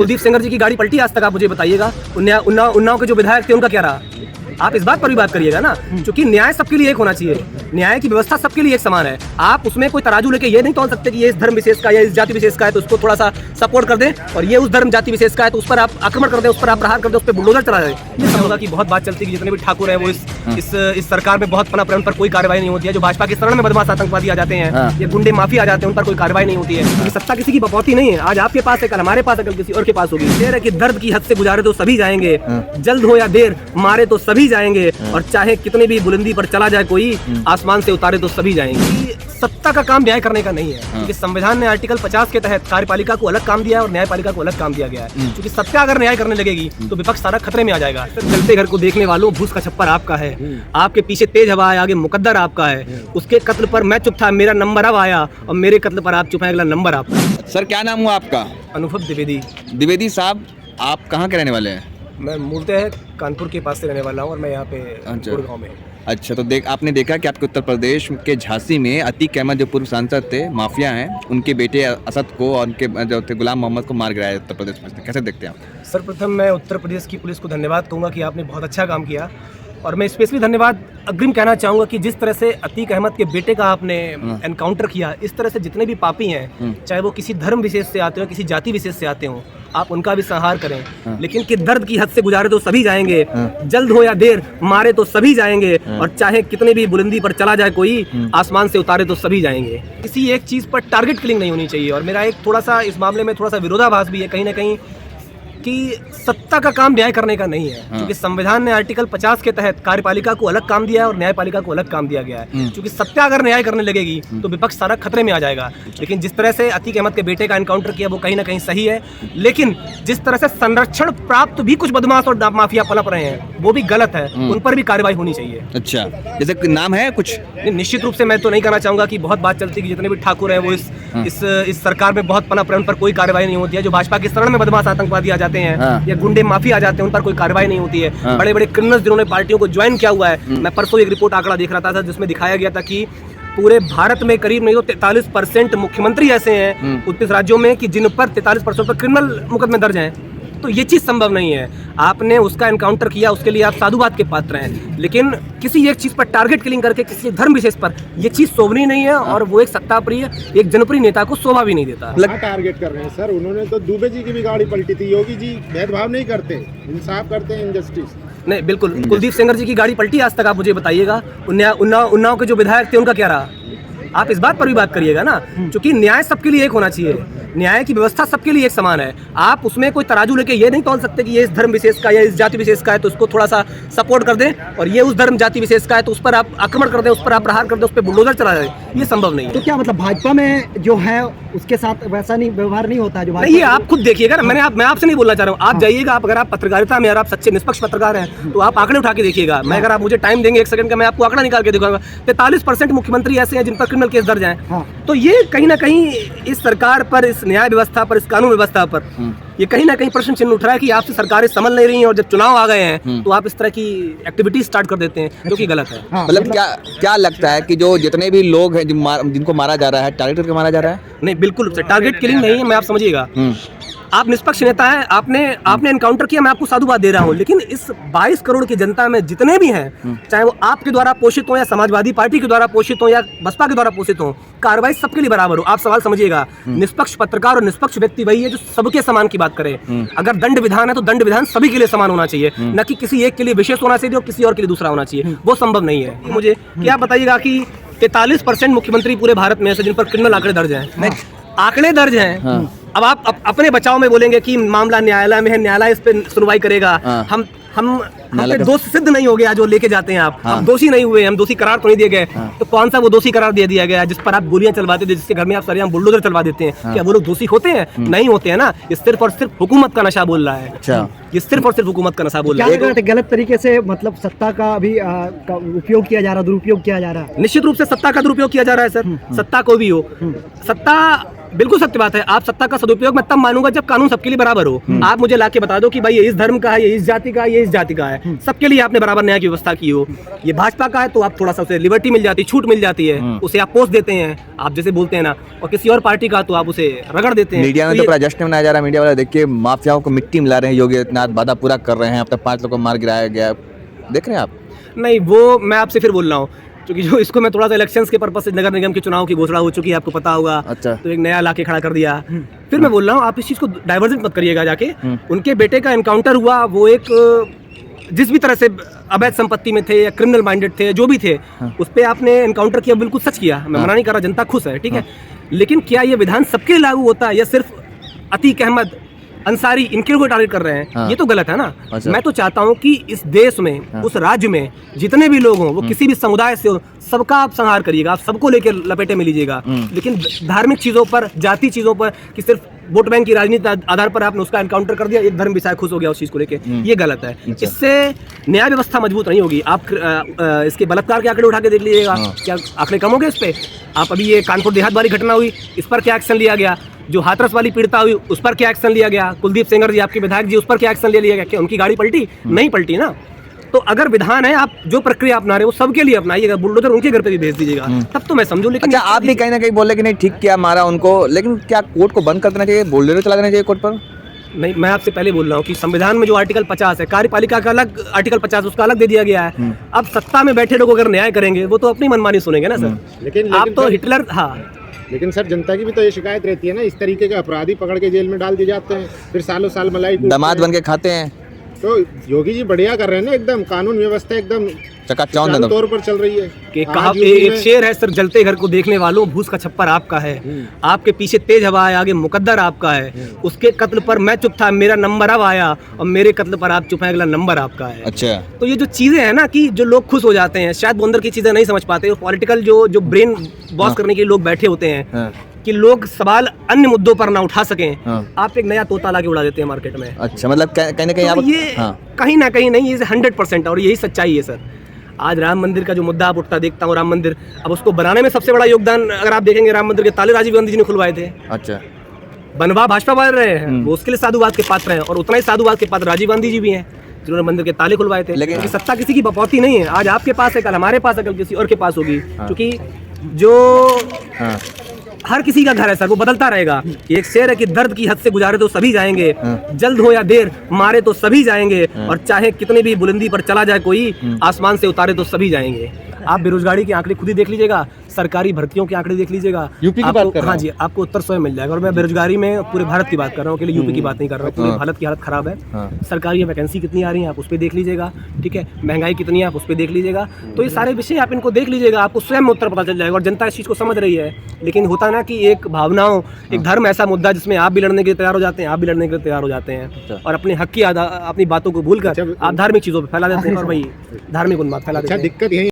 कुलदीप सेंगर जी की गाड़ी पलटी आज तक? आप मुझे बताइएगा। उन्नाव के जो विधायक थे उनका क्या रहा? आप इस बात पर भी बात करिएगा ना, क्योंकि न्याय सबके लिए एक होना चाहिए। न्याय की व्यवस्था सबके लिए एक समान है। आप उसमें कोई तराजू लेके ये नहीं तोल सकते कि ये इस धर्म विशेष का या इस जाति विशेष का है तो उसको थोड़ा सा सपोर्ट कर दें, और ये उस धर्म जाति विशेष का है तो उस पर आप आक्रमण कर दें, उस पर आप प्रहार कर दें, उस पर बुलडोजर चला जाए। ये समझा कि बहुत बात चलती है कि जितने भी ठाकुर हैं वो इस सरकार में बहुत पनप रहे, उन पर कोई कार्रवाई नहीं होती है। जो भाजपा की शरण में बदमाश आतंकवादी आ जाते हैं, ये गुंडे माफी आ जाते हैं, उन पर कोई कार्रवाई नहीं होती है। क्योंकि सत्ता किसी की बपौती नहीं है। आज आपके पास है, कल हमारे पास है, कल किसी और के पास होगी। शेर है कि दर्द की हद से गुजारे तो सभी जाएंगे, जल्द हो या देर मारे तो सभी जाएंगे, और चाहे कितनी भी बुलंदी पर चला जाए कोई, आसमान से उतारे तो सभी जाएंगे। सत्ता का काम न्याय करने का नहीं है, क्योंकि संविधान ने आर्टिकल 50 के तहत कार्यपालिका को अलग काम दिया है और न्यायपालिका को अलग काम दिया गया है। क्योंकि सत्ता अगर न्याय करने लगेगी तो विपक्ष सारा खतरे में आ जाएगा। चलते घर को देखने वालों, भूस का छप्पर आपका है, आपके पीछे तेज हवा है, आगे मुकद्दर आपका है। उसके कत्ल पर मैं चुप था, मेरा नंबर अब आया, और मेरे कत्ल पर आप चुप हैं, अगला नंबर आपका। सर क्या नाम हुआ आपका? अनुभव द्विवेदी। द्विवेदी साहब, आप कहाँ के रहने वाले हैं? मैं मूलतः कानपुर के पास से रहने वाला हूँ, और मैं यहाँ पे गुड़गांव में। अच्छा, तो आपने देखा कि आपके उत्तर प्रदेश के झांसी में अतीक अहमद जो पूर्व सांसद थे, माफिया हैं, उनके बेटे असद को और उनके जो थे गुलाम मोहम्मद को मार गिराया उत्तर प्रदेश में। कैसे देखते हैं आप? सर्वप्रथम मैं उत्तर प्रदेश की पुलिस को धन्यवाद कहूँगा कि आपने बहुत अच्छा काम किया, और मैं स्पेशली धन्यवाद अग्रिम कहना चाहूँगा कि जिस तरह से अतीक अहमद के बेटे का आपने एनकाउंटर किया, इस तरह से जितने भी पापी हैं, चाहे वो किसी धर्म विशेष से आते हो, किसी जाति विशेष से आते हो, आप उनका भी संहार करें। लेकिन कि दर्द की हद से गुजारे तो सभी जाएंगे, जल्द हो या देर मारे तो सभी जाएंगे, और चाहे कितनी भी बुलंदी पर चला जाए कोई, आसमान से उतारे तो सभी जाएंगे। किसी एक चीज़ पर टारगेट किलिंग नहीं होनी चाहिए। और मेरा एक थोड़ा सा इस मामले में थोड़ा सा विरोधाभास भी है कहीं ना कहीं, कि सत्ता का काम न्याय करने का नहीं है। क्योंकि संविधान ने आर्टिकल 50 के तहत कार्यपालिका को अलग काम दिया है और न्यायपालिका को अलग काम दिया गया है। क्योंकि सत्ता अगर न्याय करने लगेगी तो विपक्ष सारा खतरे में आ जाएगा। लेकिन जिस तरह से अतीक अहमद के बेटे का एनकाउंटर किया वो कहीं ना कहीं सही है, लेकिन जिस तरह से संरक्षण प्राप्त भी कुछ बदमाश और माफिया पनप रहे हैं वो भी गलत है, उन पर भी कार्रवाई होनी चाहिए। अच्छा, जैसे नाम है कुछ? निश्चित रूप से मैं तो नहीं कहना चाहूंगा कि बहुत बात चलती है कि जितने भी ठाकुर हैं वो इस सरकार में बहुत पनप रहे, उन पर कोई कार्रवाई नहीं होती है। जो भाजपा की शरण में बदमाश आतंकवादी आ जाते हैं, या गुंडे माफी आ जाते हैं, उन पर कोई कार्रवाई नहीं होती है। बड़े बड़े क्रिमिनल्स जिन्होंने पार्टियों को ज्वाइन किया हुआ है, मैं परसों एक रिपोर्ट आंकड़ा देख रहा था जिसमें दिखाया गया था कि पूरे भारत में करीब नहीं तो 43% मुख्यमंत्री ऐसे हैं 29 राज्यों में कि जिन पर 43% पर क्रिमिनल मुकदमे दर्ज हैं। तो ये चीज़ संभव नहीं है। आपने उसका एनकाउंटर किया, उसके लिए आप साधुवाद के पात्र हैं, लेकिन किसी एक चीज़ पर टारगेट किलिंग करके किसी धर्म विशेष पर ये चीज़ शोभनीय नहीं है, और वो एक सत्ताप्रिय, एक जनप्रिय नेता को शोभा भी नहीं देता। टारगेट कर रहे हैं सर, उन्होंने तो दुबे जी की भी गाड़ी पलटी थी। योगी जी भेदभाव नहीं करते, इंसाफ करते हैं, इंजस्टिस नहीं। बिल्कुल, कुलदीप सेंगर जी की गाड़ी पलटी आज तक? आप मुझे बताइएगा। उन्नाव के जो विधायक थे उनका क्या रहा? आप इस बात पर भी बात करिएगा ना, क्योंकि न्याय सबके लिए एक होना चाहिए। न्याय की व्यवस्था सबके लिए एक समान है। आप उसमें कोई तराजू लेके ये नहीं तोल सकते कि ये इस धर्म विशेष का या इस जाति विशेष का है तो उसको थोड़ा सा सपोर्ट कर दें, और ये उस धर्म जाति विशेष का है तो उस पर आप आक्रमण कर दें, उस पर आप प्रहार कर दें, उस पर बुलडोजर चला जाए। ये संभव नहीं है। तो क्या मतलब भाजपा में जो है उसके साथ वैसा नहीं व्यवहार नहीं होता है जो नहीं? आप खुद देखिएगा ना। मैं आपसे नहीं बोलना चाह रहा हूँ, आप जाइएगा। अगर आप पत्रकारिता में आप सच्चे निष्पक्ष पत्रकार हैं तो आप आंकड़े उठा के देखिएगा। मैं अगर आप मुझे टाइम देंगे 1 सेकंड का, मैं आपको आंकड़ा निकाल के दिखाऊंगा। 43% मुख्यमंत्री ऐसे हैं जिन पर क्रिमिनल केस दर्ज हैं। तो ये कहीं ना कहीं इस सरकार पर, इस न्याय व्यवस्था पर, इस कानून व्यवस्था पर ये कहीं ना कहीं प्रश्न चिन्ह उठ रहा है कि आपसे सरकारें संभल नहीं रही हैं, और जब चुनाव आ गए हैं तो आप इस तरह की एक्टिविटी स्टार्ट कर देते हैं, जो कि गलत है। मतलब क्या लगता है कि जो जितने भी लोग हैं जिनको मारा जा रहा है, टारगेट करके मारा जा रहा है? नहीं, बिल्कुल टारगेट किलिंग नहीं है। मैं आप समझिएगा, आप निष्पक्ष नेता हैं, आपने एनकाउंटर किया, मैं आपको साधुवाद दे रहा हूं, लेकिन इस 22 करोड़ की जनता में जितने भी हैं, चाहे वो आपके द्वारा पोषित हो या समाजवादी पार्टी के द्वारा पोषित हो या बसपा के द्वारा पोषित हो, कार्रवाई सबके लिए बराबर हो। आप सवाल समझिएगा, निष्पक्ष पत्रकार और निष्पक्ष व्यक्ति वही है जो सबके समान की बात करे। अगर दंड विधान है तो दंड विधान सभी के लिए समान होना चाहिए, न कि किसी एक के लिए विशेष होना चाहिए और किसी और के लिए दूसरा होना चाहिए। वो संभव नहीं है। मुझे क्या बताइएगा कि 43% मुख्यमंत्री पूरे भारत में ऐसे जिन पर क्रिमिनल आंकड़े दर्ज हैं, आंकड़े दर्ज हैं। अब आप अपने बचाव में बोलेंगे कि मामला न्यायालय में है, न्यायालय इस पे सुनवाई करेगा। हम दोष सिद्ध नहीं हो गया जो लेके जाते हैं आप। हम दोषी नहीं हुए, हम दोषी करार तो नहीं दिए गए। तो कौन सा वो दोषी करार दे दिया गया जिस पर आप गोलियां चलवाते थे, जिसके घर में आप सरेआम बुलडोजर चलवा देते हैं? क्या वो लोग दोषी होते हैं? नहीं होते हैं ना। ये सिर्फ और सिर्फ हुकूमत का नशा बोल रहा है। अच्छा, ये सिर्फ और सिर्फ हुकूमत का नशा बोल रहा है। गलत तरीके से मतलब सत्ता का अभी उपयोग किया जा रहा है, दुरुपयोग किया जा रहा है। निश्चित रूप से सत्ता का दुरुपयोग किया जा रहा है सर। सत्ता को भी हो, सत्ता बिल्कुल सत्य बात है। आप सत्ता का सदुपयोग मैं तब मानूंगा जब कानून सबके लिए बराबर हो। आप मुझे लाके बता दो कि भाई ये इस धर्म का है, ये इस जाति का है, ये इस जाति का है, सबके लिए आपने बराबर न्याय की व्यवस्था की हो। ये भाजपा का है तो आप थोड़ा सा उसे लिबर्टी मिल जाती है, छूट मिल जाती है, उसे आप पोस्ट देते हैं, आप जैसे बोलते हैं ना, और किसी और पार्टी का तो आप उसे रगड़ देते हैं। मीडिया में तो बड़ा जश्न मनाया जा रहा है, मीडिया वाले देखिए माफियाओं को मिट्टी मिला रहे हैं, योगी आदित्यनाथ वादा पूरा कर रहे हैं, अब तक 5 लोगों को मार गिराया गया, देख रहे हैं आप? नहीं, वो मैं आपसे फिर बोल रहा हूँ, क्योंकि जो इसको मैं थोड़ा सा इलेक्शंस के पर्पस से, नगर निगम के चुनाव की घोषणा हो चुकी है, आपको पता होगा। अच्छा। तो एक नया लाके खड़ा कर दिया। फिर मैं बोल रहा हूँ, आप इस चीज़ को डाइवर्जेंट मत करिएगा जाके। उनके बेटे का एनकाउंटर हुआ, वो एक जिस भी तरह से अवैध संपत्ति में थे या क्रिमिनल माइंडेड थे, जो भी थे, उस पर आपने एनकाउंटर किया, बिल्कुल सच किया, मैं मना नहीं कर रहा, जनता खुश है, ठीक है। लेकिन क्या ये विधान सबके लिए लागू होता है या सिर्फ अतीक अहमद, अंसारी, इनके को टारगेट कर रहे हैं? ये तो गलत है ना। अच्छा। मैं तो चाहता हूं कि इस देश में, उस राज्य में जितने भी लोग हों, वो किसी भी समुदाय से हो, सबका आप संहार करिएगा, आप सबको लेकर लपेटे में लीजिएगा। लेकिन धार्मिक चीजों पर, जाति चीजों पर, कि सिर्फ वोट बैंक की राजनीति आधार पर आपने उसका एनकाउंटर कर दिया, एक धर्म विषय खुश हो गया उस चीज को लेके, ये गलत है। इससे न्याय व्यवस्था मजबूत नहीं होगी। आप इसके बलात्कार के आंकड़े उठा के देख लीजिएगा, क्या आंकड़े कम हो गए इस पे? आप अभी ये कानपुर देहात वाली घटना हुई, इस पर क्या एक्शन लिया गया? जो हाथरस वाली पीड़िता हुई, उस पर क्या एक्शन लिया गया? कुलदीप सेंगर जी, आपके विधायक जी, उस पर क्या एक्शन लिया गया? क्या उनकी गाड़ी पलटी? नहीं पलटी ना। तो अगर विधान है, आप जो प्रक्रिया अपना रहे हो सबके लिए अपनाइएगा, बुलडोजर उनके घर पे भी भेज दीजिएगा, तब तो मैं समझूं। लेकिन अच्छा, आप भी कहीं ना कहीं बोले कि नहीं ठीक किया, मारा उनको, लेकिन क्या कोर्ट को बंद कर देना चाहिए, बुलडोजर चला देना चाहिए कोर्ट पर? नहीं, मैं आपसे पहले बोल रहा हूँ कि संविधान में जो आर्टिकल 50 है, कार्यपालिका का अलग आर्टिकल 50 उसका अलग दे दिया गया है। अब सत्ता में बैठे लोग अगर न्याय करेंगे, वो तो अपनी मनमानी सुनेंगे ना सर। लेकिन आप तो हिटलर, हाँ, लेकिन सर जनता की भी तो ये शिकायत रहती है ना, इस तरीके के अपराधी पकड़ के जेल में डाल दिए जाते हैं, फिर सालों साल मलाई दामाद बन के खाते हैं। तो योगी जी बढ़िया कर रहे हैं ना, एकदम कानून व्यवस्था एकदम चकाचौंध चारों तौर पर चल रही है। कि कहा एक शेर है, सर जलते घर को देखने वालों, भूस का छप्पर आपका है, आपके पीछे तेज हवा है, आगे मुकद्दर आपका है, उसके कत्ल पर मैं चुप था, मेरा नंबर अब आया, और मेरे कत्ल पर आप चुप हैं, अगला नंबर आपका है। अच्छा। तो ये जो चीजें हैं ना, कि जो लोग खुश हो जाते हैं, शायद वो अंदर की चीजें नहीं समझ पाते, पॉलिटिकल जो ब्रेन वॉश करने के लिए लोग बैठे होते हैं, कि लोग सवाल अन्य मुद्दों पर ना उठा सकें, आप एक नया तोता लाके उड़ा देते हैं मार्केट में। अच्छा, मतलब कहीं ना कहीं तो आप, ये कहीं ना कहीं नहीं, ये 100% और यही सच्चाई है सर। आज राम मंदिर का जो मुद्दा आप उठता देखता हूँ, राम मंदिर, अब उसको बनाने में सबसे बड़ा योगदान अगर आप देखेंगे, राम मंदिर के ताले राजीव गांधी जी ने खुलवाए थे। अच्छा। बनवा भाजपा वाले रहे हैं, वो उसके लिए साधुवाद के पात्र हैं, और उतना ही साधुवाद के पात्र राजीव गांधी जी भी हैं, जिन्होंने मंदिर के ताले खुलवाए थे। लेकिन सत्ता किसी की बपौती नहीं है, आज आपके पास है, कल हमारे पास है, कल किसी और के पास होगी, क्योंकि जो हर किसी का घर है सर, वो बदलता रहेगा। एक शेर है कि दर्द की हद से गुजारे तो सभी जाएंगे, जल्द हो या देर मारे तो सभी जाएंगे, और चाहे कितने भी बुलंदी पर चला जाए कोई, आसमान से उतारे तो सभी जाएंगे। आप बेरोजगारी के आंकड़े खुद ही देख लीजिएगा, सरकारी भर्तियों के आंकड़े देख लीजिएगा, यूपी की बात कर रहा हूं। हाँ जी, आपको उत्तर स्वयं मिल जाएगा। और मैं बेरोजगारी में पूरे भारत की बात कर रहा हूँ, केवल यूपी की बात नहीं कर रहा हूँ, पूरे भारत की हालत खराब है। सरकारी वैकेंसी कितनी आ रही है, आप उस पर देख लीजिएगा, ठीक है, महंगाई कितनी है, आप उस पर देख लीजिएगा। तो ये सारे विषय आप इनको देख लीजिएगा, आपको स्वयं उत्तर पता चल जाएगा, और जनता इस चीज़ को समझ रही है। लेकिन होता ना कि एक भावनाओं, एक धर्म ऐसा मुद्दा जिसमें आप भी लड़ने के लिए तैयार हो जाते हैं, आप भी लड़ने के लिए तैयार हो जाते हैं, और अपने हक की अपनी बातों को भूलकर आप धार्मिक चीज़ों पर फैला देते हैं, और वही धार्मिक उन्माद फैला देते हैं। दिक्कत यही